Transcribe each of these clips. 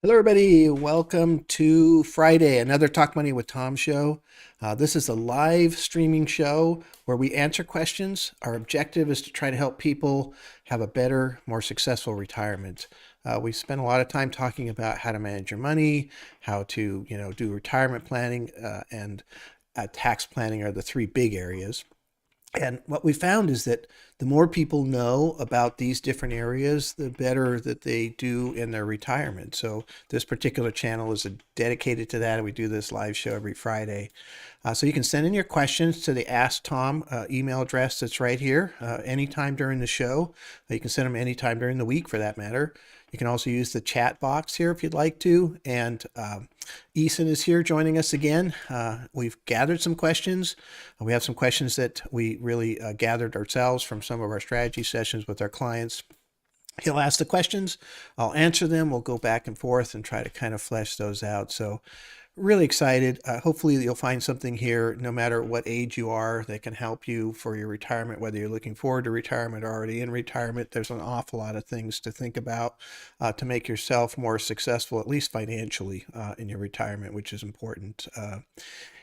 Hello, everybody. Welcome to Friday, another Talk Money with Tom show. This is a live streaming show where we answer questions. Our objective is to try to help people have a better, more successful retirement. We spend a lot of time talking about how to manage your money, how to, do retirement planning, and tax planning are the three big areas. And what we found is that the more people know about these different areas, the better that they do in their retirement. So this particular channel is dedicated to that. And we do this live show every Friday. So you can send in your questions to the Ask Tom email address that's right here anytime during the show. You can send them anytime during the week for that matter. You can also use the chat box here if you'd like to. And Eason is here joining us again. We've gathered some questions. We have some questions that we really gathered ourselves from some of our strategy sessions with our clients. He'll ask the questions, I'll answer them, we'll go back and forth and try to kind of flesh those out. So really excited. Hopefully you'll find something here, no matter what age you are, that can help you for your retirement, whether you're looking forward to retirement or already in retirement. There's an awful lot of things to think about to make yourself more successful, at least financially, in your retirement, which is important.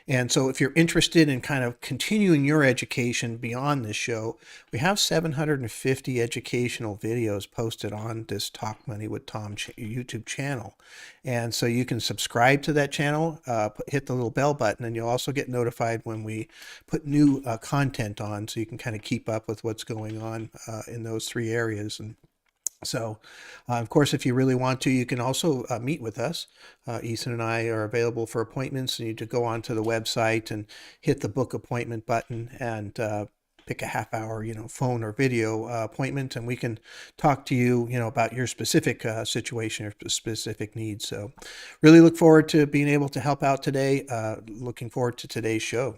And so if you're interested in kind of continuing your education beyond this show, we have 750 educational videos posted on this Talk Money with Tom YouTube channel. And so you can subscribe to that channel, hit the little bell button, and you'll also get notified when we put new content on, so you can kind of keep up with what's going on in those three areas. And so, of course, if you really want to, you can also meet with us. Eason and I are available for appointments. You need to go onto the website and hit the book appointment button and pick a half hour, phone or video appointment, and we can talk to you, about your specific situation or specific needs. So really look forward to being able to help out today. Looking forward to today's show.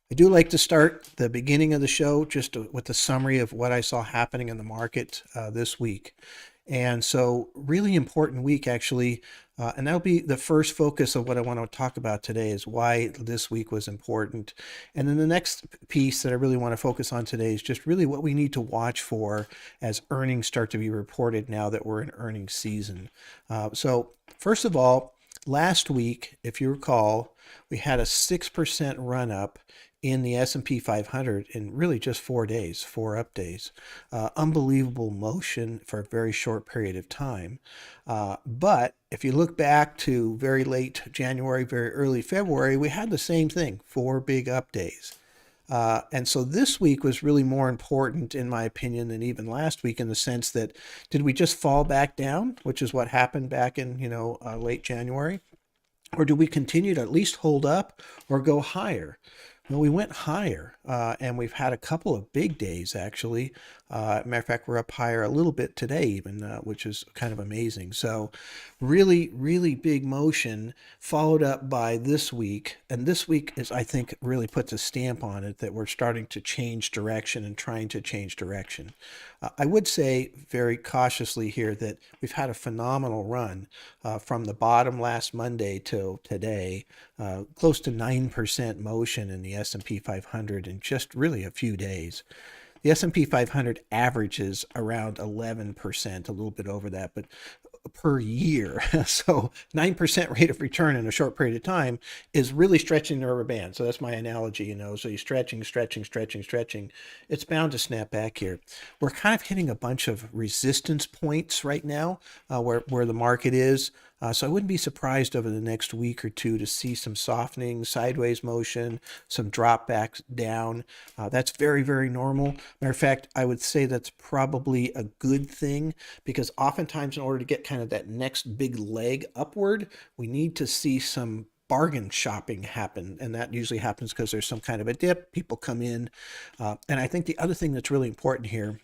I do like to start the beginning of the show just with a summary of what I saw happening in the market this week. And so really important week, actually, and that'll be the first focus of what I want to talk about today is why this week was important. And then the next piece that I really want to focus on today is just really what we need to watch for as earnings start to be reported now that we're in earnings season. So first of all, last week, if you recall, we had a 6% run up in the S&P 500 in really just 4 days, 4 up days. Unbelievable motion for a very short period of time. But if you look back to very late January, very early February, we had the same thing, 4 big up days. And so this week was really more important, in my opinion, than even last week, in the sense that, did we just fall back down, which is what happened back in, late January? Or do we continue to at least hold up or go higher? Well, we went higher, and we've had a couple of big days, actually. Matter of fact, we're up higher a little bit today even, which is kind of amazing. So really, really big motion followed up by this week. And this week is, I think, really puts a stamp on it that we're starting to change direction and trying to change direction. I would say very cautiously here that we've had a phenomenal run from the bottom last Monday till today, close to 9% motion in the S&P 500 in just really a few days. The S&P 500 averages around 11%, a little bit over that, but per year. So 9% rate of return in a short period of time is really stretching the rubber band. So that's my analogy, So you're stretching. It's bound to snap back here. We're kind of hitting a bunch of resistance points right now where the market is. So I wouldn't be surprised over the next week or two to see some softening, sideways motion, some drop backs down. That's very, very normal. Matter of fact, I would say that's probably a good thing, because oftentimes in order to get kind of that next big leg upward, we need to see some bargain shopping happen, and that usually happens because there's some kind of a dip, people come in, and I think the other thing that's really important here,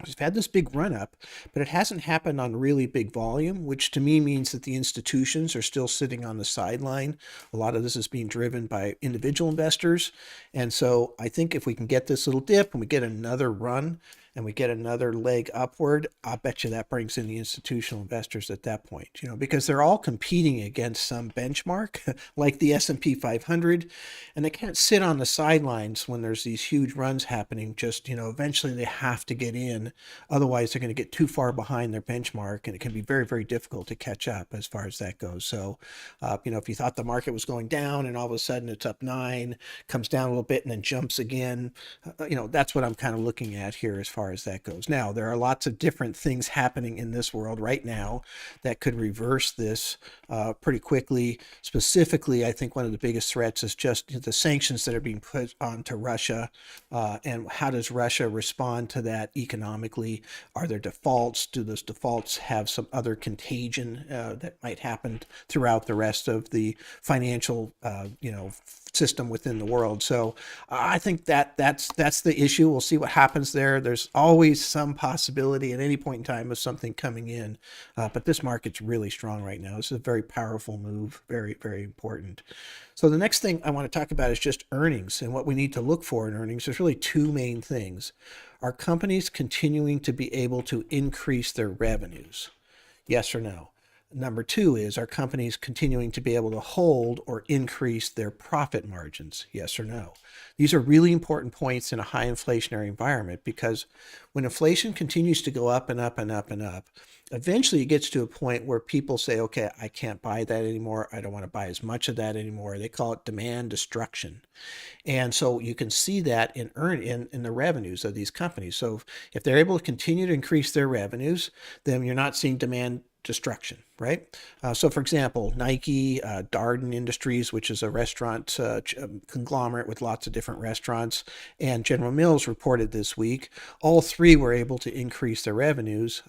we've had this big run up, but it hasn't happened on really big volume, which to me means that the institutions are still sitting on the sideline. A lot of this is being driven by individual investors. And so I think if we can get this little dip and we get another run, and we get another leg upward, I bet you that brings in the institutional investors at that point, because they're all competing against some benchmark like the S&P 500, and they can't sit on the sidelines when there's these huge runs happening. Just, eventually they have to get in. Otherwise, they're going to get too far behind their benchmark, and it can be very, very difficult to catch up as far as that goes. So, if you thought the market was going down and all of a sudden it's up 9, comes down a little bit and then jumps again, that's what I'm kind of looking at here as far as that goes. Now, there are lots of different things happening in this world right now that could reverse this pretty quickly. Specifically, I think one of the biggest threats is just the sanctions that are being put onto Russia, and how does Russia respond to that economically? Are there defaults? Do those defaults have some other contagion that might happen throughout the rest of the financial, system within the world? So I think that's the issue. We'll see what happens there. There's always some possibility at any point in time of something coming in, but this market's really strong right now. This is a very powerful move, very, very important. So the next thing I want to talk about is just earnings, and what we need to look for in earnings. There's really two main things. Are companies continuing to be able to increase their revenues? Yes or no? Number two is, are companies continuing to be able to hold or increase their profit margins? Yes or no? These are really important points in a high inflationary environment, because when inflation continues to go up and up and up and up, eventually it gets to a point where people say, okay, I can't buy that anymore. I don't want to buy as much of that anymore. They call it demand destruction. And so you can see that in the revenues of these companies. So if they're able to continue to increase their revenues, then you're not seeing demand destruction, right? So for example, Nike, Darden Industries, which is a restaurant conglomerate with lots of different restaurants, and General Mills reported this week. All three were able to increase their revenues.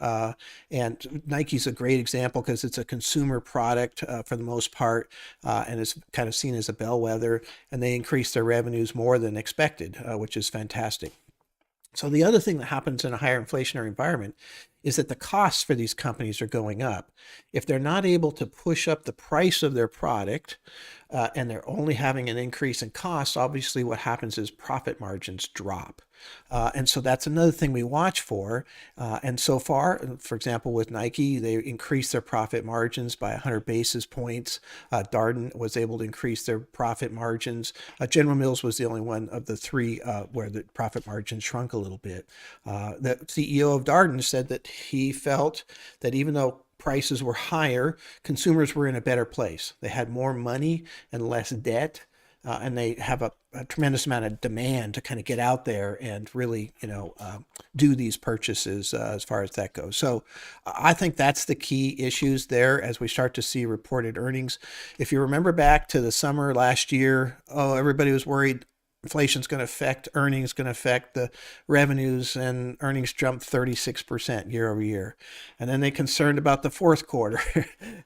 And Nike's a great example because it's a consumer product for the most part, and it's kind of seen as a bellwether, and they increased their revenues more than expected, which is fantastic. So the other thing that happens in a higher inflationary environment is that the costs for these companies are going up. If they're not able to push up the price of their product, and they're only having an increase in costs, obviously what happens is profit margins drop. And so that's another thing we watch for. And so far, for example, with Nike, they increased their profit margins by 100 basis points. Darden was able to increase their profit margins. General Mills was the only one of the three where the profit margin shrunk a little bit. The CEO of Darden said that he felt that even though prices were higher, consumers were in a better place. They had more money and less debt, and they have a tremendous amount of demand to kind of get out there and really, do these purchases as far as that goes. So I think that's the key issues there as we start to see reported earnings. If you remember back to the summer last year, everybody was worried inflation's going to affect earnings, going to affect the revenues, and earnings jumped 36% year over year. And then they concerned about the fourth quarter,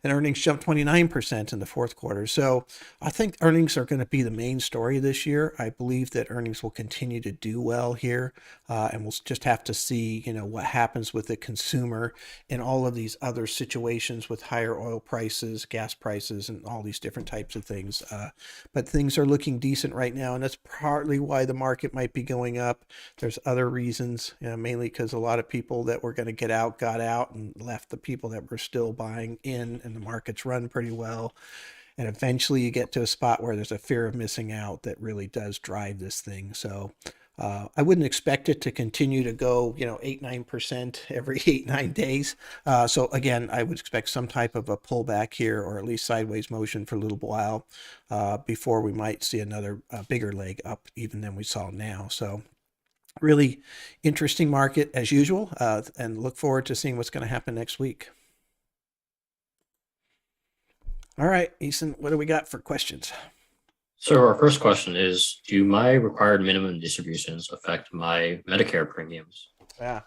and earnings jumped 29% in the fourth quarter. So I think earnings are going to be the main story this year. I believe that earnings will continue to do well here, and we'll just have to see, what happens with the consumer in all of these other situations with higher oil prices, gas prices, and all these different types of things. But things are looking decent right now, and that's partly why the market might be going up. There's other reasons, mainly because a lot of people that were going to get out got out and left the people that were still buying in, and the market's run pretty well. And eventually you get to a spot where there's a fear of missing out that really does drive this thing. So I wouldn't expect it to continue to go, 8-9% every 8-9 days. So again, I would expect some type of a pullback here, or at least sideways motion for a little while, before we might see another bigger leg up even than we saw now. So really interesting market as usual, and look forward to seeing what's going to happen next week. All right, Ethan, what do we got for questions? So our first question is, do my required minimum distributions affect my Medicare premiums? Yeah,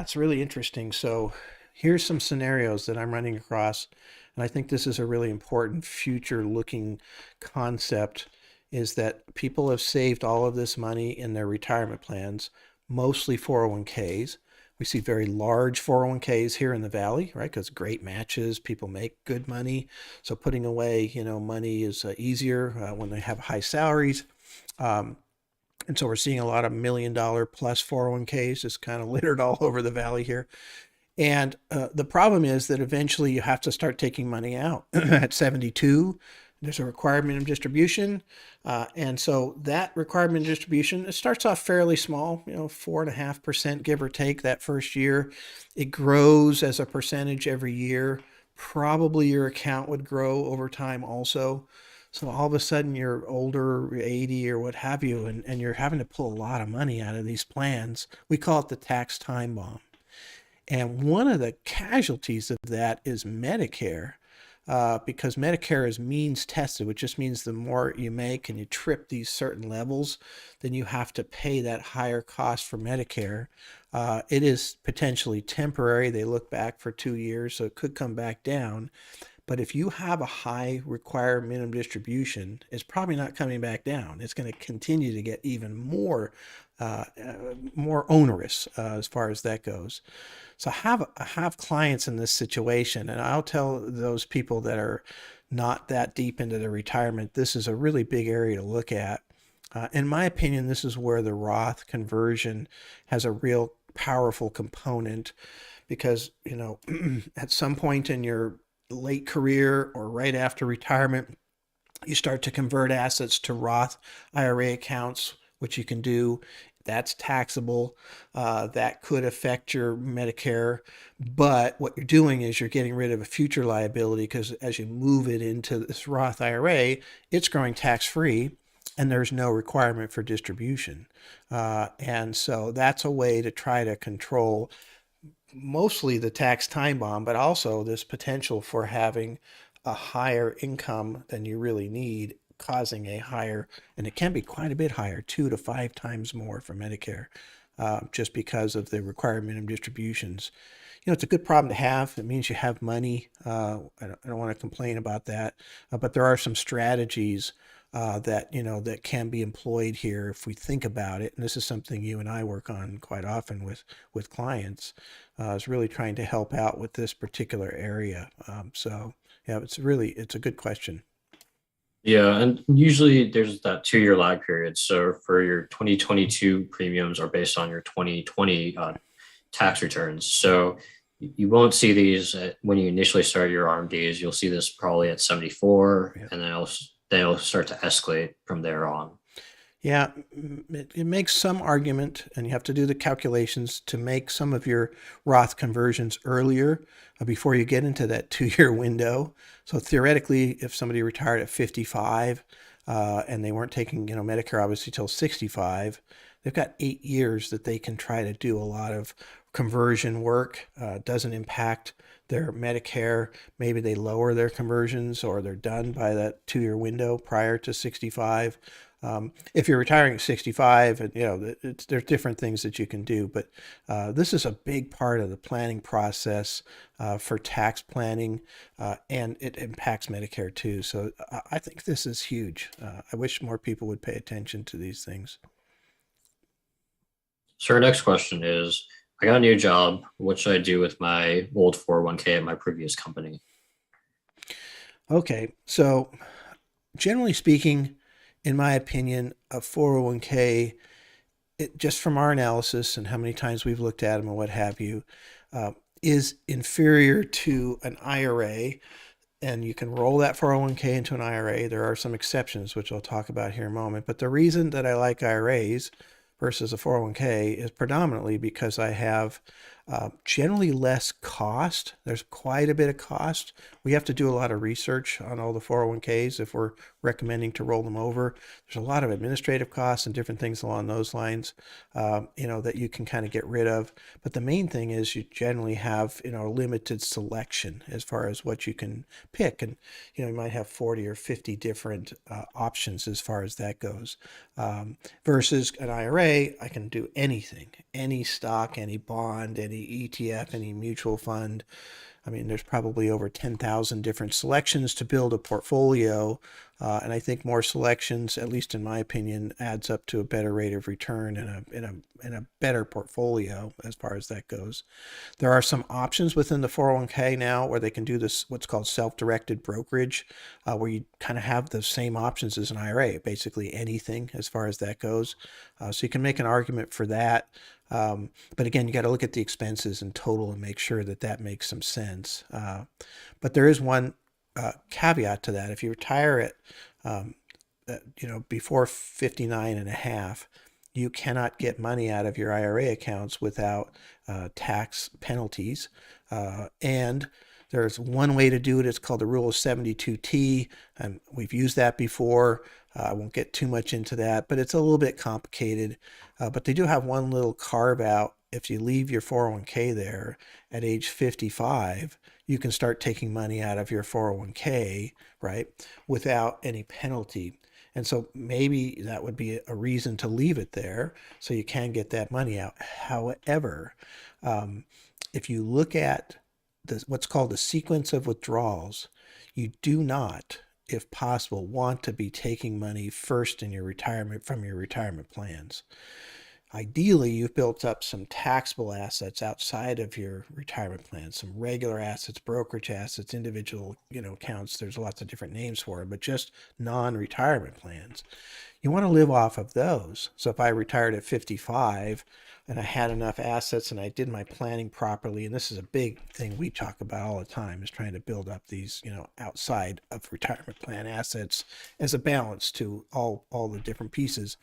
it's really interesting. So here's some scenarios that I'm running across, and I think this is a really important future looking concept, is that people have saved all of this money in their retirement plans, mostly 401ks. We see very large 401ks here in the Valley, right? Because great matches, people make good money. So putting away, money is easier when they have high salaries. And so we're seeing a lot of $1 million plus 401ks just kind of littered all over the valley here. And the problem is that eventually you have to start taking money out at 72. There's a required minimum distribution. And so that required minimum distribution, it starts off fairly small, 4.5%, give or take that first year. It grows as a percentage every year. Probably your account would grow over time also. So all of a sudden you're older, 80 or what have you, and you're having to pull a lot of money out of these plans. We call it the tax time bomb. And one of the casualties of that is Medicare, because Medicare is means tested, which just means the more you make and you trip these certain levels, then you have to pay that higher cost for Medicare. It is potentially temporary. They look back for 2 years, so it could come back down. But if you have a high required minimum distribution, it's probably not coming back down. It's going to continue to get even more onerous as far as that goes. So I have clients in this situation, and I'll tell those people that are not that deep into their retirement, this is a really big area to look at. In my opinion, this is where the Roth conversion has a real powerful component because, at some point in your late career or right after retirement, you start to convert assets to Roth IRA accounts, which you can do. That's taxable. That could affect your Medicare. But what you're doing is you're getting rid of a future liability because as you move it into this Roth IRA, it's growing tax-free and there's no requirement for distribution. And so that's a way to try to control mostly the tax time bomb, but also this potential for having a higher income than you really need, causing a higher, and it can be quite a bit higher, 2 to 5 times more for Medicare, just because of the required minimum distributions. It's a good problem to have. It means you have money. I don't want to complain about that, but there are some strategies that can be employed here if we think about it. And this is something you and I work on quite often with clients. Is really trying to help out with this particular area. So yeah, it's a good question. Yeah, and usually there's that 2 year lag period. So for your 2022 premiums are based on your 2020 tax returns. So you won't see these when you initially start your RMDs. You'll see this probably at 74, Yeah. and then it'll start to escalate from there on. Yeah, it makes some argument, and you have to do the calculations to make some of your Roth conversions earlier before you get into that 2 year window. So theoretically, if somebody retired at 55 and they weren't taking, Medicare obviously till 65, they've got 8 years that they can try to do a lot of conversion work. Doesn't impact their Medicare. Maybe they lower their conversions or they're done by that 2 year window prior to 65. If you're retiring at 65, and there's different things that you can do, but this is a big part of the planning process for tax planning, and it impacts Medicare too. So I think this is huge. I wish more people would pay attention to these things. So our next question is, I got a new job. What should I do with my old 401k at my previous company? Okay, so generally speaking, in my opinion, a 401k, just from our analysis and how many times we've looked at them and what have you, is inferior to an IRA. And you can roll that 401k into an IRA. There are some exceptions, which I'll talk about here in a moment. But the reason that I like IRAs versus a 401k is predominantly because I have generally less cost. There's quite a bit of cost. We have to do a lot of research on all the 401ks if we're recommending to roll them over. There's a lot of administrative costs and different things along those lines, that you can kind of get rid of. But the main thing is you generally have, limited selection as far as what you can pick. And, you might have 40 or 50 different options as far as that goes. Versus an IRA, I can do anything, any stock, any bond, any ETF, any mutual fund. I mean, there's probably over 10,000 different selections to build a portfolio. And I think more selections, at least in my opinion, adds up to a better rate of return and a better portfolio as far as that goes. There are some options within the 401k now where they can do this, what's called self-directed brokerage, where you kind of have the same options as an IRA, basically anything as far as that goes. So you can make an argument for that. But again, you got to look at the expenses in total and make sure that that makes some sense. But there is one caveat to that. If you retire before 59 and a half, you cannot get money out of your IRA accounts without tax penalties. And there's one way to do it. It's called the Rule of 72T. And we've used that before. I won't get too much into that, but it's a little bit complicated. But they do have one little carve out. If you leave your 401k there at age 55, you can start taking money out of your 401k, right, without any penalty. And so maybe that would be a reason to leave it there so you can get that money out. However, if you look at what's called the sequence of withdrawals, you do not, if possible, want to be taking money first in your retirement from your retirement plans. Ideally, you've built up some taxable assets outside of your retirement plan, some regular assets, brokerage assets, individual, accounts. There's lots of different names for it, but just non-retirement plans. You want to live off of those. So if I retired at 55 and I had enough assets and I did my planning properly, and this is a big thing we talk about all the time, is trying to build up these, outside of retirement plan assets as a balance to all the different pieces.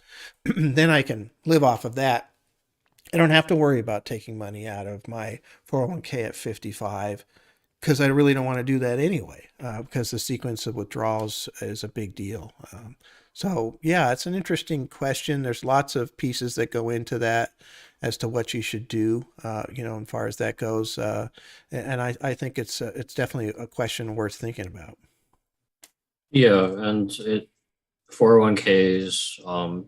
Then I can live off of that. I don't have to worry about taking money out of my 401k at 55 because I really don't want to do that anyway, because the sequence of withdrawals is a big deal. So yeah, it's an interesting question. There's lots of pieces that go into that as to what you should do, as far as that goes. And I think it's definitely a question worth thinking about. Yeah, and 401ks,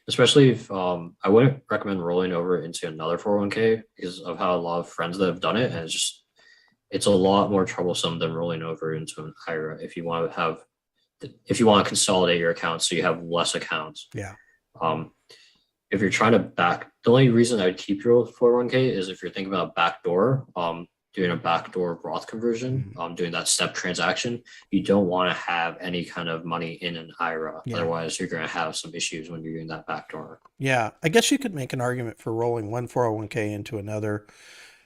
especially if I wouldn't recommend rolling over into another 401k because of how a lot of friends that have done it, and it's a lot more troublesome than rolling over into an IRA if you want to consolidate your accounts so you have less accounts. Yeah. If you're trying to the only reason I'd keep your 401k is if you're thinking about backdoor, doing a backdoor Roth conversion, doing that step transaction. You don't want to have any kind of money in an IRA. Yeah. Otherwise, you're going to have some issues when you're doing that backdoor. Yeah. I guess you could make an argument for rolling one 401k into another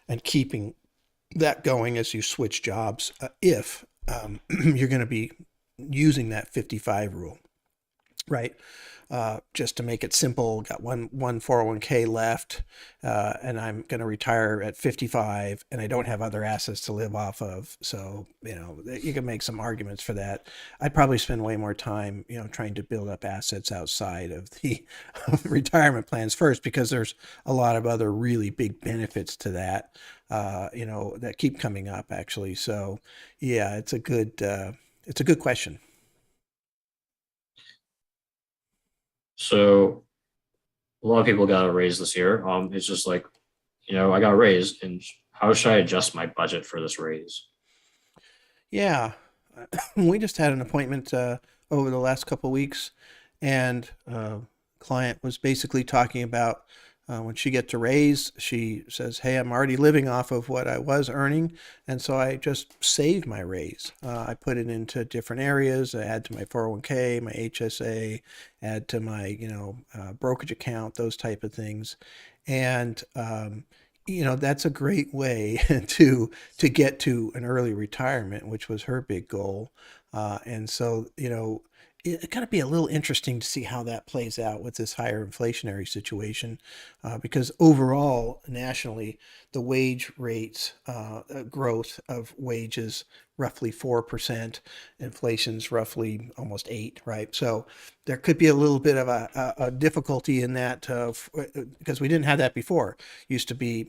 and keeping that going as you switch jobs if you're going to be using that 55 rule, right? Just to make it simple, got one 401k left, and I'm going to retire at 55, and I don't have other assets to live off of. So, you can make some arguments for that. I'd probably spend way more time, trying to build up assets outside of the retirement plans first, because there's a lot of other really big benefits to that, that keep coming up actually. So, yeah, it's a good question. So a lot of people got a raise this year. It's just like, I got a raise, and how should I adjust my budget for this raise? Yeah, we just had an appointment over the last couple of weeks, and client was basically talking about when she gets a raise, she says, "Hey, I'm already living off of what I was earning, and so I just saved my raise. I put it into different areas. I add to my 401k, my HSA, add to my brokerage account, those type of things, and that's a great way to get to an early retirement, which was her big goal, and so it got to be a little interesting to see how that plays out with this higher inflationary situation, because overall, nationally, the wage rates, growth of wages roughly 4%. Inflation's roughly almost 8, right? So there could be a little bit of a difficulty in that because we didn't have that before. Used to be,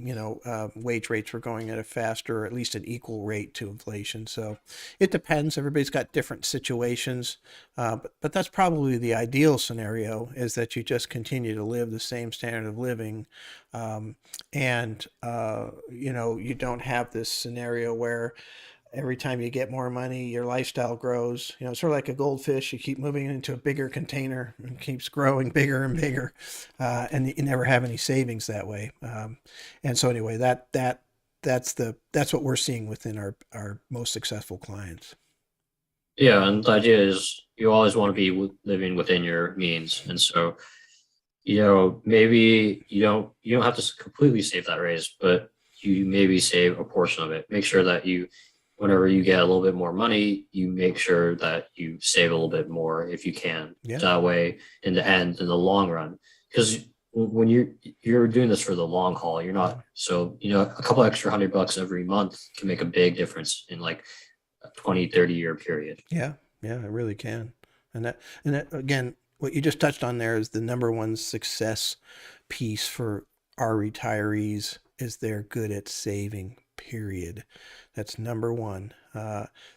wage rates were going at a faster, or at least an equal rate to inflation. So it depends. Everybody's got different situations, but that's probably the ideal scenario, is that you just continue to live the same standard of living, and you don't have this scenario where every time you get more money, your lifestyle grows. Sort of like a goldfish. You keep moving it into a bigger container and it keeps growing bigger and bigger, and you never have any savings that way. And so anyway, that's what we're seeing within our most successful clients. Yeah, and the idea is you always want to be living within your means, and so maybe you don't have to completely save that raise, but you maybe save a portion of it. Make sure that whenever you get a little bit more money, you make sure that you save a little bit more if you can. Yeah. That way, in the long run, because when you're doing this for the long haul, you're not. So a couple extra $100 every month can make a big difference in like a 20-30 year period. Yeah, yeah, it really can. And that again, what you just touched on there is the number one success piece for our retirees is they're good at saving, period. That's number one.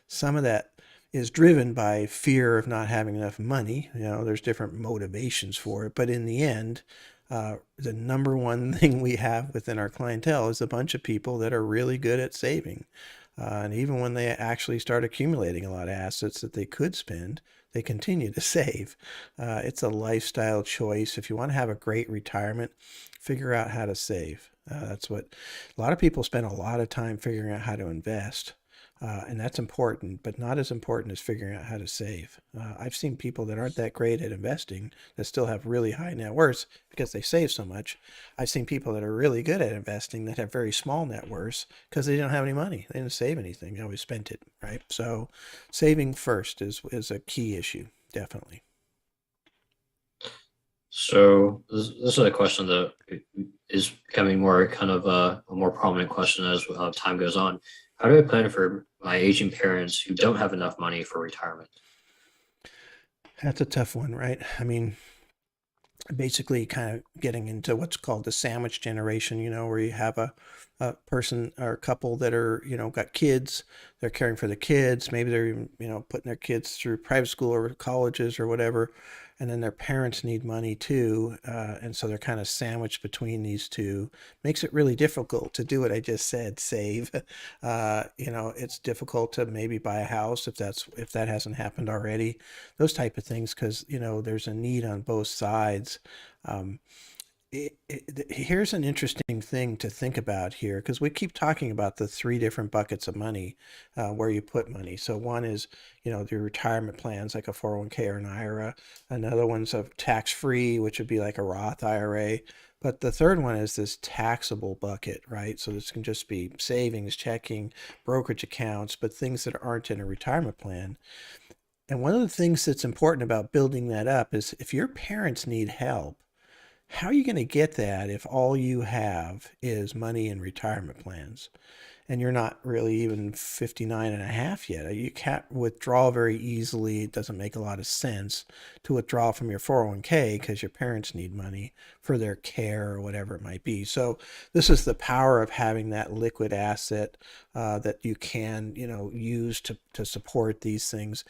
Some of that is driven by fear of not having enough money. There's different motivations for it, but in the end, the number one thing we have within our clientele is a bunch of people that are really good at saving. And even when they actually start accumulating a lot of assets that they could spend, they continue to save. It's a lifestyle choice. If you want to have a great retirement, figure out how to save. That's what a lot of people spend a lot of time figuring out how to invest. And that's important, but not as important as figuring out how to save. I've seen people that aren't that great at investing that still have really high net worths because they save so much. I've seen people that are really good at investing that have very small net worths because they don't have any money. They didn't save anything. They always spent it, right? So saving first is a key issue, definitely. So this is a question that is becoming more kind of a more prominent question as time goes on. How do I plan for my aging parents who don't have enough money for retirement? That's a tough one, right? I mean, basically kind of getting into what's called the sandwich generation, where you have a person or a couple that are, got kids, they're caring for the kids. Maybe they're, putting their kids through private school or colleges or whatever. And then their parents need money too. And so they're kind of sandwiched between these two. Makes it really difficult to do what I just said, save. It's difficult to maybe buy a house if that hasn't happened already. Those type of things, because, there's a need on both sides. Here's an interesting thing to think about here, because we keep talking about the three different buckets of money, where you put money. So one is, the retirement plans like a 401k or an IRA. Another one's a tax-free, which would be like a Roth IRA. But the third one is this taxable bucket, right? So this can just be savings, checking, brokerage accounts, but things that aren't in a retirement plan. And one of the things that's important about building that up is if your parents need help, how are you going to get that if all you have is money in retirement plans and you're not really even 59 and a half yet? You can't withdraw very easily. It doesn't make a lot of sense to withdraw from your 401k because your parents need money for their care or whatever it might be. So this is the power of having that liquid asset that you can, use to support these things.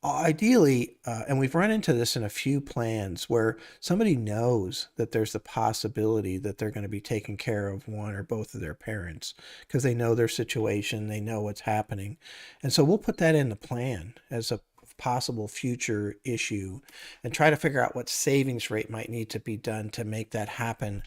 Ideally, and we've run into this in a few plans where somebody knows that there's the possibility that they're going to be taking care of one or both of their parents because they know their situation, they know what's happening. And so we'll put that in the plan as a possible future issue and try to figure out what savings rate might need to be done to make that happen.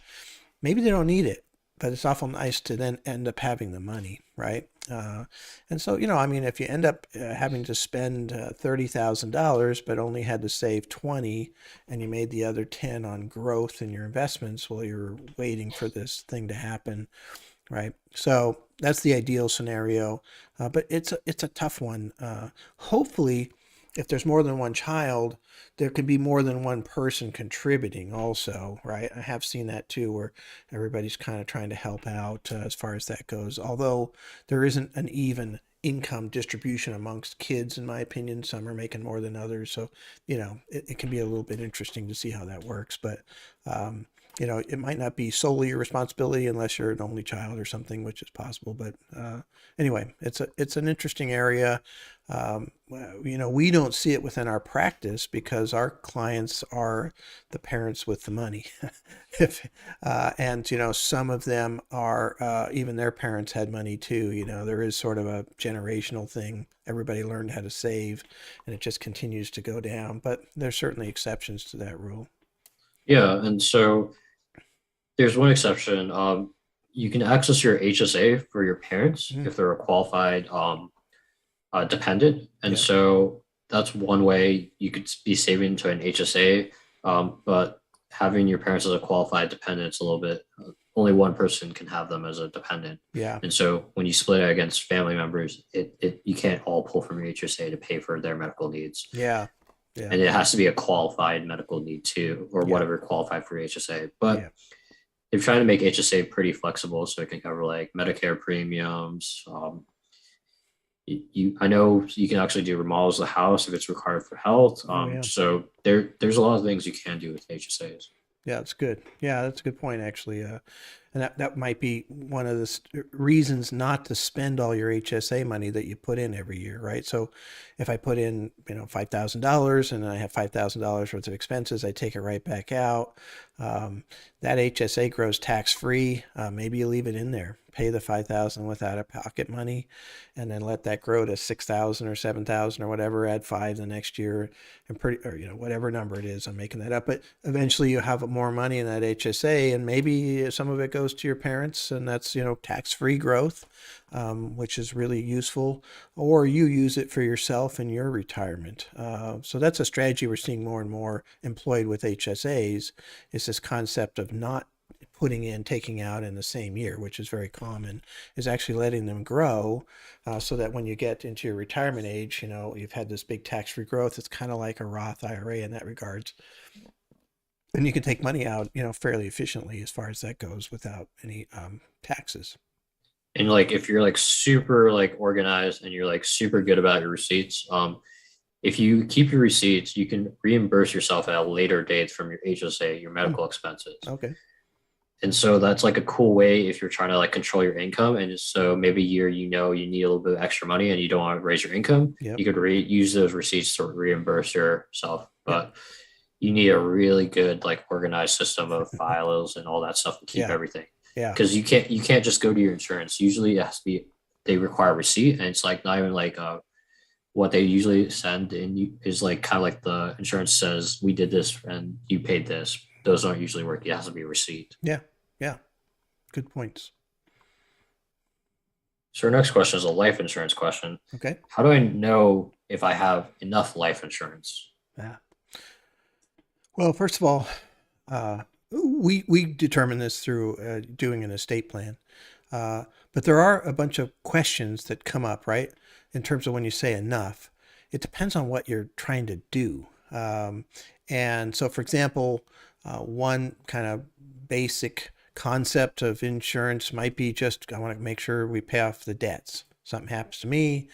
Maybe they don't need it, but it's awful nice to then end up having the money, right? And so, if you end up having to spend $30,000, but only had to save 20, and you made the other 10 on growth in your investments while you're waiting for this thing to happen, right? So that's the ideal scenario, but it's a tough one. Hopefully, if there's more than one child, there could be more than one person contributing also, right? I have seen that too, where everybody's kind of trying to help out as far as that goes. Although there isn't an even income distribution amongst kids, in my opinion. Some are making more than others. So, it can be a little bit interesting to see how that works. But, it might not be solely your responsibility unless you're an only child or something, which is possible. But anyway, it's an interesting area. We don't see it within our practice because our clients are the parents with the money. if and some of them are even their parents had money too. There is sort of a generational thing. Everybody learned how to save, and it just continues to go down. But there's certainly exceptions to that rule. Yeah, and so there's one exception. You can access your HSA for your parents Mm, if they're a qualified dependent, and yeah, so that's one way you could be saving to an HSA. But having your parents as a qualified dependent, it's a little bit. Only one person can have them as a dependent, yeah, and so when you split it against family members, it you can't all pull from your HSA to pay for their medical needs, yeah, yeah, and it has to be a qualified medical need too, or yeah, whatever qualified for HSA. yeah. But they're trying to make HSA pretty flexible so it can cover like Medicare premiums. I know you can actually do remodels of the house if it's required for health. Oh yeah. So there's a lot of things you can do with HSAs. Yeah, that's good. Yeah, that's a good point, actually. And that might be one of the reasons not to spend all your HSA money that you put in every year, right? So if I put in, $5,000 and I have $5,000 worth of expenses, I take it right back out. That HSA grows tax free. Maybe you leave it in there, pay the 5,000 without a pocket money, and then let that grow to 6,000 or 7,000 or whatever. Add five the next year, and whatever number it is. I'm making that up, but eventually you have more money in that HSA, and maybe some of it goes to your parents, and that's tax-free growth, which is really useful. Or you use it for yourself in your retirement. So that's a strategy we're seeing more and more employed with HSAs. Is this concept of not putting in, taking out in the same year, which is very common, is actually letting them grow so that when you get into your retirement age, you've had this big tax-free growth. It's kind of like a Roth IRA in that regards. And you can take money out, fairly efficiently as far as that goes without any taxes. And like if you're like super like organized and you're like super good about your receipts, if you keep your receipts, you can reimburse yourself at a later date from your HSA, your Hmm, medical expenses. okay. And so that's like a cool way if you're trying to like control your income. And so maybe year you need a little bit of extra money and you don't want to raise your income, Yep. you could use those receipts to reimburse yourself. Yep. But you need a really good like organized system of files and all that stuff to keep Yeah. everything. Yeah. Because you can't just go to your insurance. Usually it has to be they require a receipt, and it's like not even like what they usually send in is like kind of like the insurance says we did this and you paid this. Those don't usually work. It has to be a receipt. Yeah. Yeah. Good points. So our next question is a life insurance question. Okay. How do I know if I have enough life insurance? Yeah. Well, first of all, we determine this through doing an estate plan. But there are a bunch of questions that come up, right? In terms of when you say enough, it depends on what you're trying to do. And so, for example, one kind of basic concept of insurance might be just I want to make sure we pay off the debts. Something happens to me,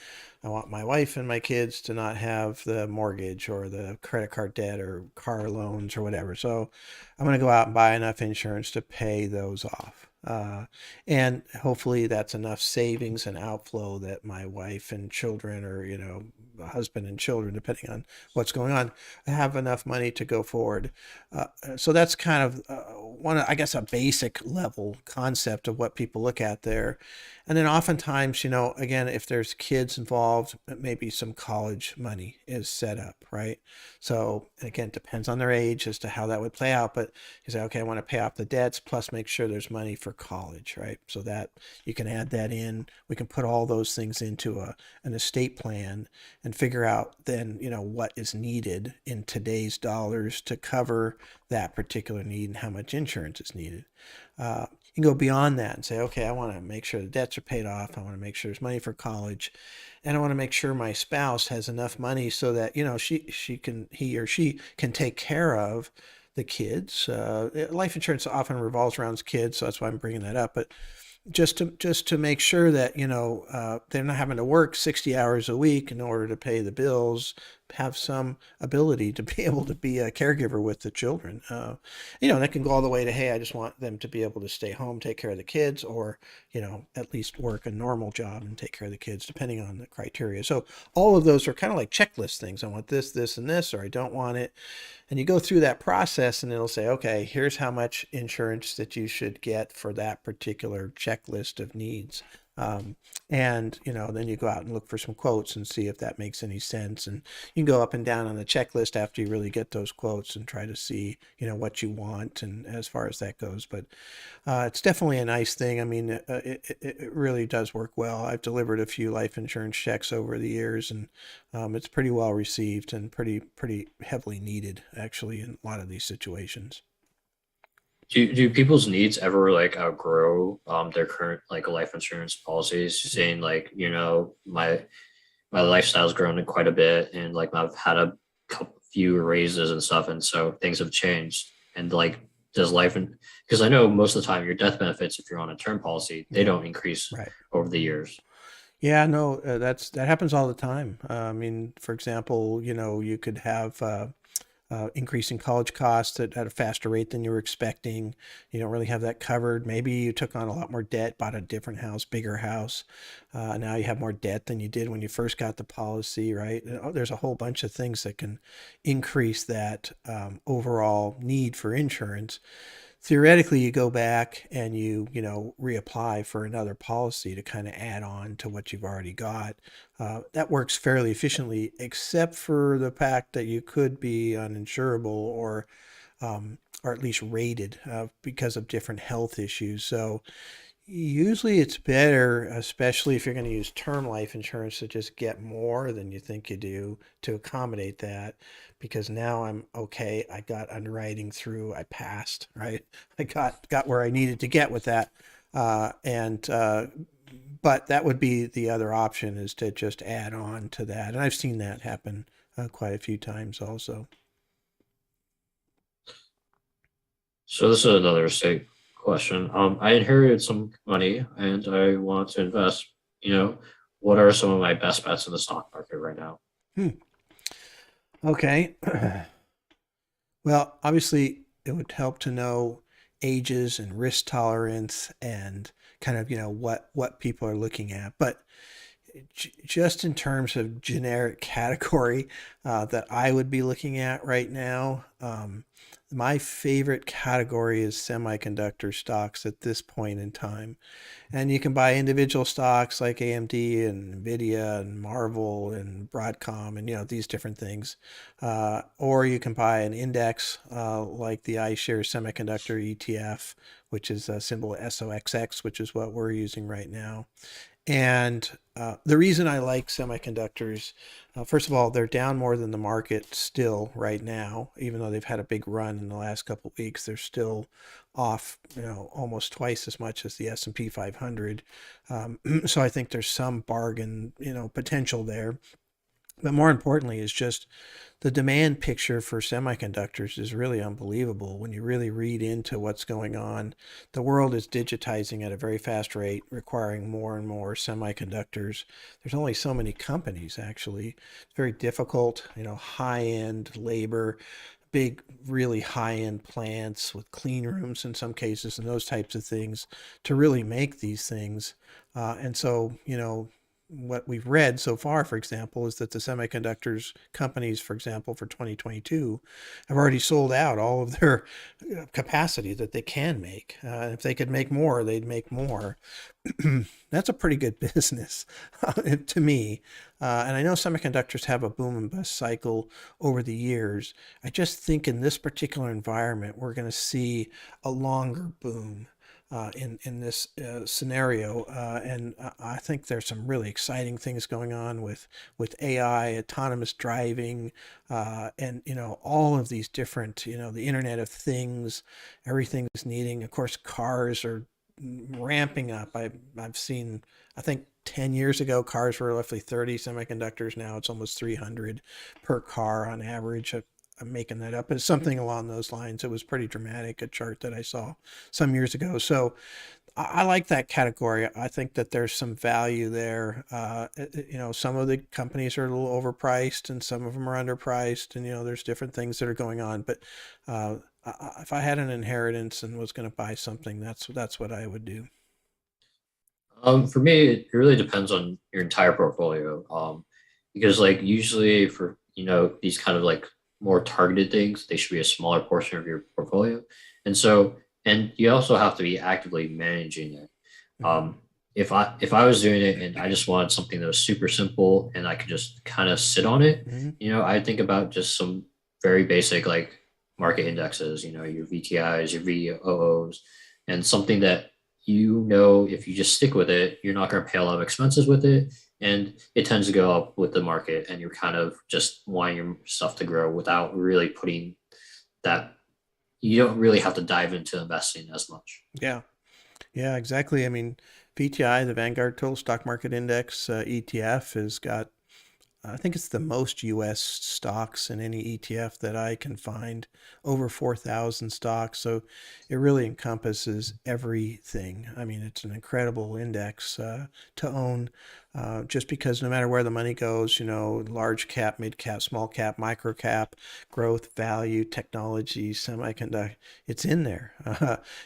I want my wife and my kids to not have the mortgage or the credit card debt or car loans or whatever. So I'm going to go out and buy enough insurance to pay those off. And hopefully that's enough savings and outflow that my wife and children or, husband and children, depending on what's going on, have enough money to go forward. So that's kind of I guess, a basic level concept of what people look at there. And then oftentimes, again, if there's kids involved, maybe some college money is set up, right? So again, it depends on their age as to how that would play out. But you say, okay, I want to pay off the debts plus make sure there's money for college, right? So that you can add that in. We can put all those things into an estate plan and figure out then, what is needed in today's dollars to cover that particular need and how much insurance is needed. You can go beyond that and say, okay, I want to make sure the debts are paid off. I want to make sure there's money for college, and I want to make sure my spouse has enough money so that he or she can take care of the kids. Life insurance often revolves around kids, so that's why I'm bringing that up. But just to make sure that they're not having to work 60 hours a week in order to pay the bills, have some ability to be able to be a caregiver with the children. That can go all the way to, hey, I just want them to be able to stay home, take care of the kids, or at least work a normal job and take care of the kids, depending on the criteria. So all of those are kind of like checklist things. I want this and this, or I don't want it. And you go through that process and it'll say, okay, here's how much insurance that you should get for that particular checklist of needs. Um, and then you go out and look for some quotes and see if that makes any sense. And you can go up and down on the checklist after you really get those quotes and try to see, what you want and as far as that goes. But it's definitely a nice thing. I mean, it really does work well. I've delivered a few life insurance checks over the years, and it's pretty well received and pretty heavily needed actually in a lot of these situations. Do people's needs ever like outgrow their current like life insurance policies? Saying like, my lifestyle's grown quite a bit, and like I've had a couple few raises and stuff, and so things have changed. And like, does life and because I know most of the time your death benefits, if you're on a term policy, they don't increase Right. over the years. Yeah, no, that happens all the time. I mean, for example, you could have increasing college costs at a faster rate than you were expecting. You don't really have that covered. Maybe you took on a lot more debt, bought a different house, bigger house. Now you have more debt than you did when you first got the policy, right? There's a whole bunch of things that can increase that overall need for insurance. Theoretically, you go back and you reapply for another policy to kind of add on to what you've already got. That works fairly efficiently, except for the fact that you could be uninsurable or at least rated because of different health issues. So usually it's better, especially if you're going to use term life insurance, to just get more than you think you do to accommodate that. Because now I'm okay. I got underwriting through. I passed, right? I got where I needed to get with that. And But that would be the other option, is to just add on to that. And I've seen that happen quite a few times also. So this is another state question. I inherited some money and I want to invest. What are some of my best bets in the stock market right now? Hmm. Okay. Well, obviously, it would help to know ages and risk tolerance and kind of what people are looking at. But just in terms of generic category that I would be looking at right now, my favorite category is semiconductor stocks at this point in time. And you can buy individual stocks like AMD and Nvidia and Marvel and Broadcom and these different things, or you can buy an index like the iShares Semiconductor ETF, which is a symbol SOXX, which is what we're using right now. And the reason I like semiconductors, first of all, they're down more than the market still right now, even though they've had a big run in the last couple of weeks. They're still off, almost twice as much as the S&P 500. So I think there's some bargain, potential there. But more importantly is just the demand picture for semiconductors is really unbelievable when you really read into what's going on. The world is digitizing at a very fast rate, requiring more and more semiconductors. There's only so many companies, actually. It's very difficult, high-end labor, big, really high-end plants with clean rooms in some cases and those types of things to really make these things. And so, what we've read so far, for example, is that the semiconductors companies, for example, for 2022, have already sold out all of their capacity that they can make. If they could make more, they'd make more. That's a pretty good business to me. And I know semiconductors have a boom and bust cycle over the years. I just think in this particular environment, we're going to see a longer boom in this scenario, and I think there's some really exciting things going on with AI, autonomous driving, and all of these different the Internet of Things, everything's needing. Of course, cars are ramping up. I've seen, I think 10 years ago cars were roughly 30 semiconductors. Now it's almost 300 per car on average. I'm making that up, but it's something along those lines. It was pretty dramatic, a chart that I saw some years ago. So I like that category. I think that there's some value there. Some of the companies are a little overpriced and some of them are underpriced, and there's different things that are going on. But if I had an inheritance and was going to buy something, that's what I would do. For me, it really depends on your entire portfolio. Because like usually for these kind of like more targeted things, they should be a smaller portion of your portfolio, and so and you also have to be actively managing it. Hmm. Um, if I was doing it and I just wanted something that was super simple and I could just kind of sit on it, Hmm. I think about just some very basic like market indexes, your VTIs, your VOOs, and something that if you just stick with it, you're not going to pay a lot of expenses with it, and it tends to go up with the market, and you're kind of just wanting your stuff to grow without really putting that. You don't really have to dive into investing as much. Yeah. Yeah, exactly. I mean, VTI, the Vanguard Total Stock Market Index ETF, has got, I think it's the most US stocks in any ETF that I can find, over 4,000 stocks. So it really encompasses everything. I mean, it's an incredible index to own, just because no matter where the money goes, large cap, mid cap, small cap, micro cap, growth, value, technology, semiconductor, it's in there.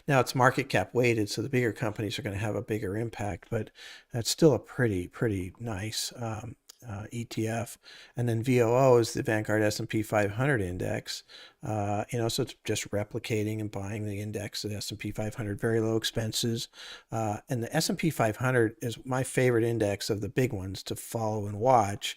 Now it's market cap weighted, so the bigger companies are going to have a bigger impact, but that's still a pretty nice ETF. And then VOO is the Vanguard S&P 500 index. So it's just replicating and buying the index of the S&P 500, very low expenses. And the S&P 500 is my favorite index of the big ones to follow and watch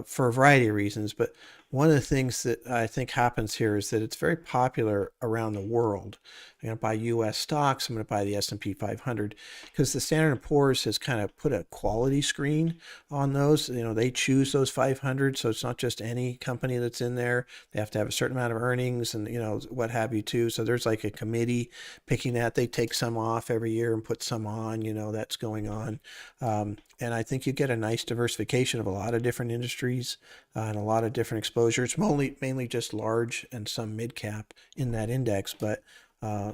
for a variety of reasons. But one of the things that I think happens here is that it's very popular around the world. I'm going to buy U.S. stocks. I'm going to buy the S&P 500 because the Standard & Poor's has kind of put a quality screen on those. They choose those 500, so it's not just any company that's in there. They have to have a certain amount of earnings and what have you too. So there's like a committee picking that. They take some off every year and put some on. That's going on, and I think you get a nice diversification of a lot of different industries and a lot of different exposures. Mainly just large and some mid cap in that index, but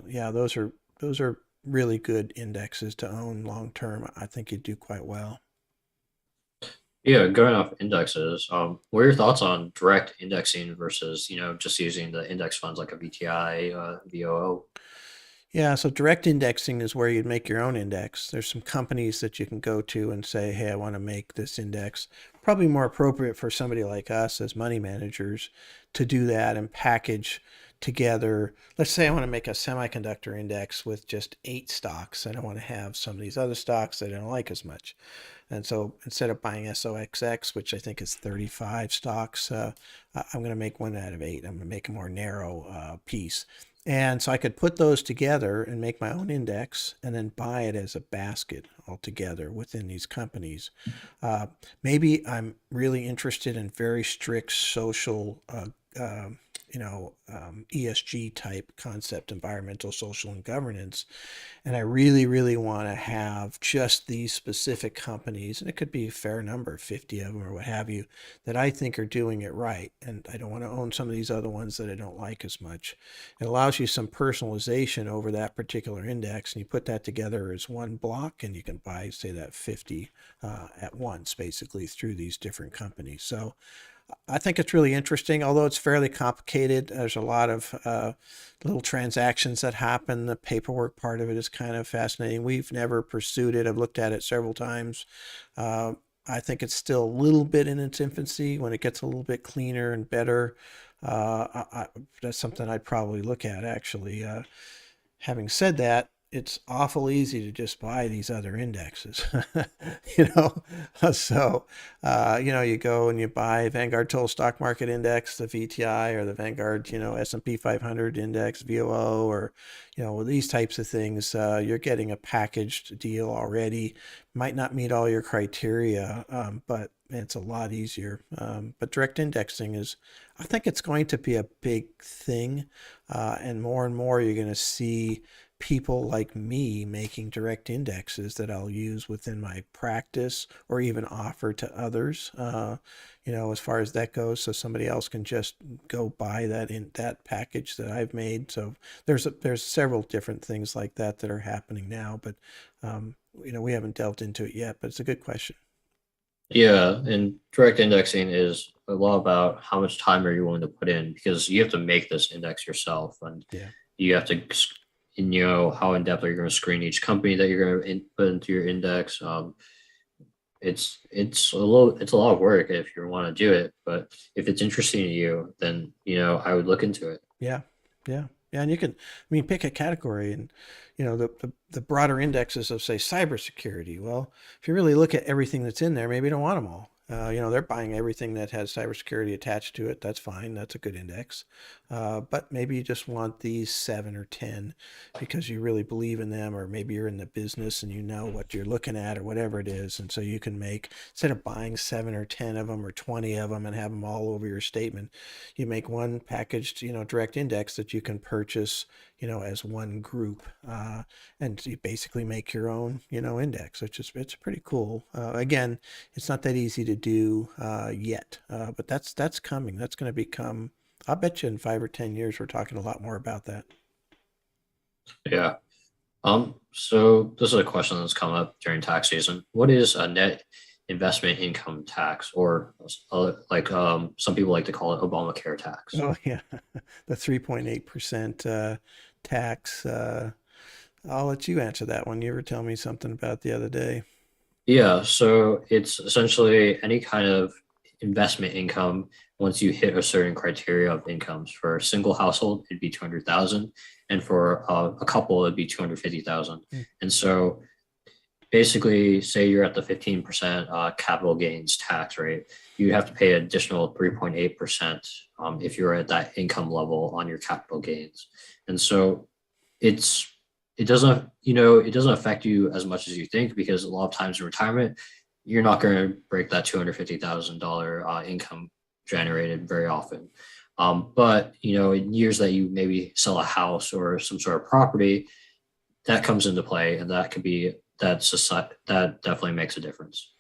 yeah, those are really good indexes to own long term. I think you do quite well. Yeah, going off indexes, what are your thoughts on direct indexing versus, just using the index funds like a VTI, VOO? Yeah, so direct indexing is where you'd make your own index. There's some companies that you can go to and say, hey, I want to make this index. Probably more appropriate for somebody like us as money managers to do that and package together. Let's say I want to make a semiconductor index with just 8 stocks. I don't want to have some of these other stocks that I don't like as much. And so instead of buying SOXX, which I think is 35 stocks, I'm going to make one out of 8. I'm going to make a more narrow piece. And so I could put those together and make my own index and then buy it as a basket altogether within these companies. Uh, Maybe I'm really interested in very strict social, ESG type concept, environmental, social, and governance. And I really want to have just these specific companies, and it could be a fair number, 50 of them or what have you, that I think are doing it right. And I don't want to own some of these other ones that I don't like as much. It allows you some personalization over that particular index, and you put that together as one block, and you can buy, say, that 50 at once, basically, through these different companies. So I think it's really interesting, although it's fairly complicated. There's a lot of little transactions that happen. The paperwork part of it is kind of fascinating. We've never pursued it. I've looked at it several times. Uh, I think it's still a little bit in its infancy. When it gets a little bit cleaner and better, that's something I'd probably look at, actually. Having said that, it's awful easy to just buy these other indexes, you know. So, you go and you buy Vanguard Total Stock Market Index, the VTI, or the Vanguard, S&P 500 Index, VOO, or these types of things. You're getting a packaged deal already. Might not meet all your criteria, but it's a lot easier. But direct indexing I think it's going to be a big thing, and more you're going to see people like me making direct indexes that I'll use within my practice or even offer to others. As far as that goes, so somebody else can just go buy that in that package that I've made. So there's several different things like that that are happening now, but we haven't delved into it yet. But it's a good question. Yeah, and direct indexing is a lot about how much time are you willing to put in because you have to make this index yourself, and Yeah. you have to, and how in depth are you going to screen each company that you're going to put into your index. It's a lot of work if you want to do it, but if it's interesting to you, then I would look into it. Yeah, yeah, yeah. And you can, pick a category, and the broader indexes of say cybersecurity. Well, if you really look at everything that's in there, maybe you don't want them all. They're buying everything that has cybersecurity attached to it. That's fine. That's a good index. But maybe you just want these 7 or 10 because you really believe in them, or maybe you're in the business and you know what you're looking at or whatever it is. And so you can make, instead of buying 7 or 10 of them or 20 of them and have them all over your statement, you make one packaged, direct index that you can purchase, as one group, and you basically make your own, index, which is it's pretty cool. Again, it's not that easy to do yet, but that's coming. That's going to become. I'll bet you in 5 or 10 years we're talking a lot more about that. Yeah. So this is a question that's come up during tax season. What is a net investment income tax, or some people like to call it Obamacare tax? Oh yeah, the 3.8% tax. I'll let you answer that one. You were telling me something about the other day. Yeah, so it's essentially any kind of investment income once you hit a certain criteria of incomes. For a single household, it'd be 200,000, and for a couple, it'd be 250,000. Hmm. And so basically, say you're at the 15% capital gains tax rate, you'd have to pay an additional 3.8% if you're at that income level on your capital gains. And so it's it doesn't affect you as much as you think, because a lot of times in retirement, you're not going to break that $250,000 income generated very often. But in years that you maybe sell a house or some sort of property, that comes into play, and that definitely makes a difference.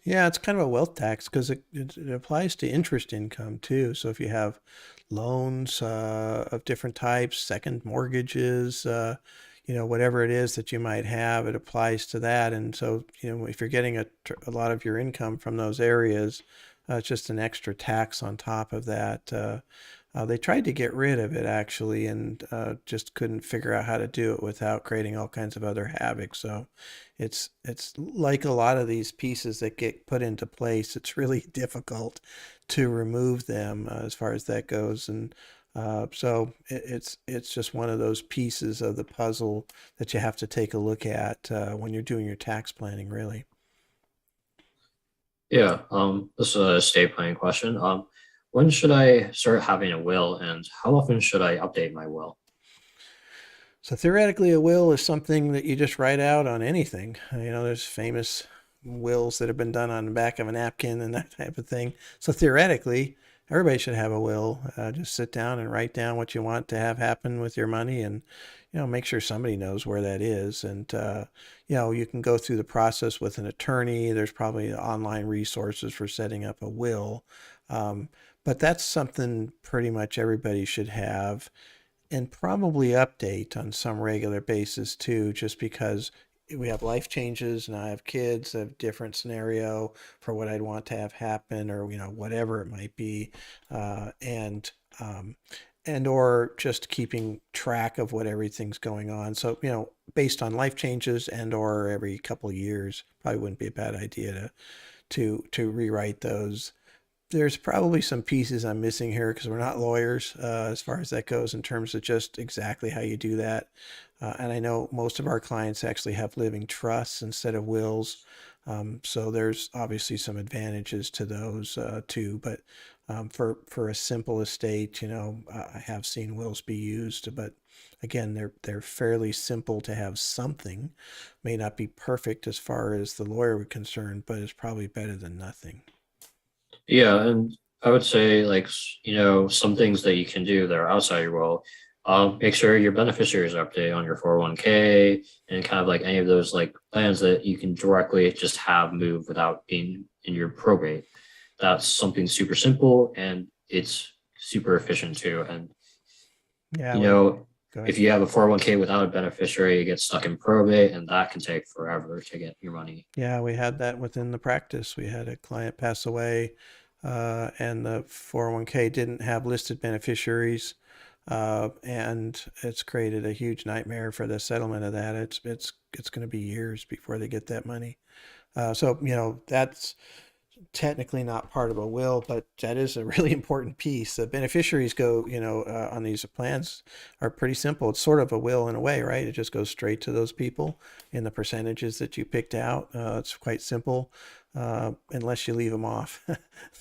Yeah, it's kind of a wealth tax because it applies to interest income too. So if you have loans of different types, second mortgages, whatever it is that you might have, it applies to that. And so, if you're getting a lot of your income from those areas, it's just an extra tax on top of that. They tried to get rid of it actually, and just couldn't figure out how to do it without creating all kinds of other havoc. So it's like a lot of these pieces that get put into place. It's really difficult to remove them as far as that goes, and so it's just one of those pieces of the puzzle that you have to take a look at when you're doing your tax planning, really. Yeah. This is a estate planning question. When should I start having a will, and how often should I update my will? So theoretically, a will is something that you just write out on anything. There's famous wills that have been done on the back of a napkin and that type of thing. So theoretically, everybody should have a will. Just sit down and write down what you want to have happen with your money, and make sure somebody knows where that is. And you can go through the process with an attorney. There's probably online resources for setting up a will. Um, but that's something pretty much everybody should have, and probably update on some regular basis too, just because we have life changes and I have kids, I have different scenario for what I'd want to have happen, or whatever it might be, and or just keeping track of what everything's going on. So based on life changes and or every couple of years, probably wouldn't be a bad idea to rewrite those. There's probably some pieces I'm missing here because we're not lawyers as far as that goes, in terms of just exactly how you do that. And I know most of our clients actually have living trusts instead of wills. So there's obviously some advantages to those too. But for a simple estate, I have seen wills be used, but again, they're fairly simple to have something. May not be perfect as far as the lawyer would concerned, but it's probably better than nothing. Yeah, and I would say, like, some things that you can do that are outside your will. Make sure your beneficiaries are updated on your 401k and kind of like any of those like plans that you can directly just have move without being in your probate. That's something super simple and it's super efficient too. And Yeah, you we know, go ahead. if you have a 401k without a beneficiary, it gets stuck in probate and that can take forever to get your money. Yeah, we had that within the practice. We had a client pass away, and the 401k didn't have listed beneficiaries, and it's created a huge nightmare for the settlement of that. It's going to be years before they get that money. So that's technically not part of a will, but that is a really important piece. The beneficiaries go, on these plans are pretty simple. It's sort of a will in a way, right? It just goes straight to those people in the percentages that you picked out. It's quite simple, unless you leave them off,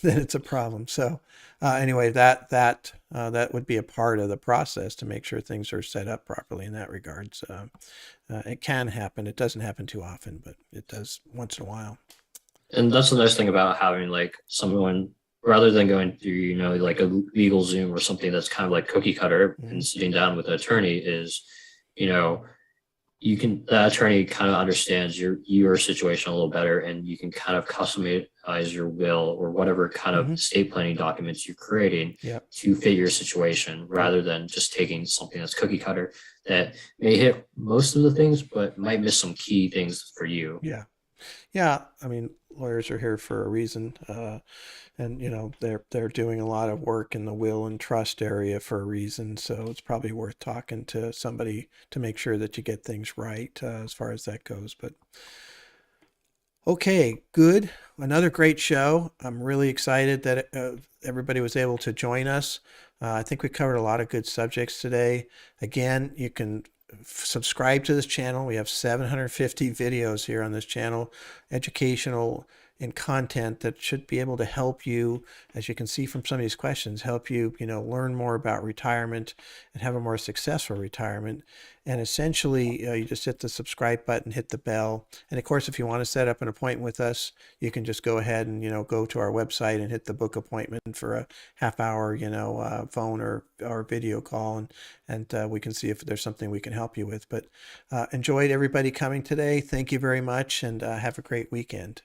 then it's a problem. So anyway, that would be a part of the process to make sure things are set up properly in that regard. So it can happen. It doesn't happen too often, but it does once in a while. And that's the nice thing about having like someone rather than going through, like a legal Zoom or something that's kind of like cookie cutter and Mhm. sitting down with an attorney is, you know, you can the attorney kind of understands your situation a little better and you can kind of customize your will or whatever kind of Mhm. estate planning documents you're creating Yep. to fit your situation Yep. rather than just taking something that's cookie cutter that may hit most of the things but might miss some key things for you. Yeah. Yeah. I mean, lawyers are here for a reason, and they're doing a lot of work in the will and trust area for a reason. So it's probably worth talking to somebody to make sure that you get things right, as far as that goes. But okay, good. Another great show. I'm really excited that everybody was able to join us. I think we covered a lot of good subjects today. Again, you can subscribe to this channel. We have 750 videos here on this channel, educational and content that should be able to help you, as you can see from some of these questions, help you, learn more about retirement and have a more successful retirement. And essentially, you just hit the subscribe button, hit the bell. And of course, if you want to set up an appointment with us, you can just go ahead and, go to our website and hit the book appointment for a half hour, phone or video call. And we can see if there's something we can help you with. But enjoyed everybody coming today. Thank you very much, and have a great weekend.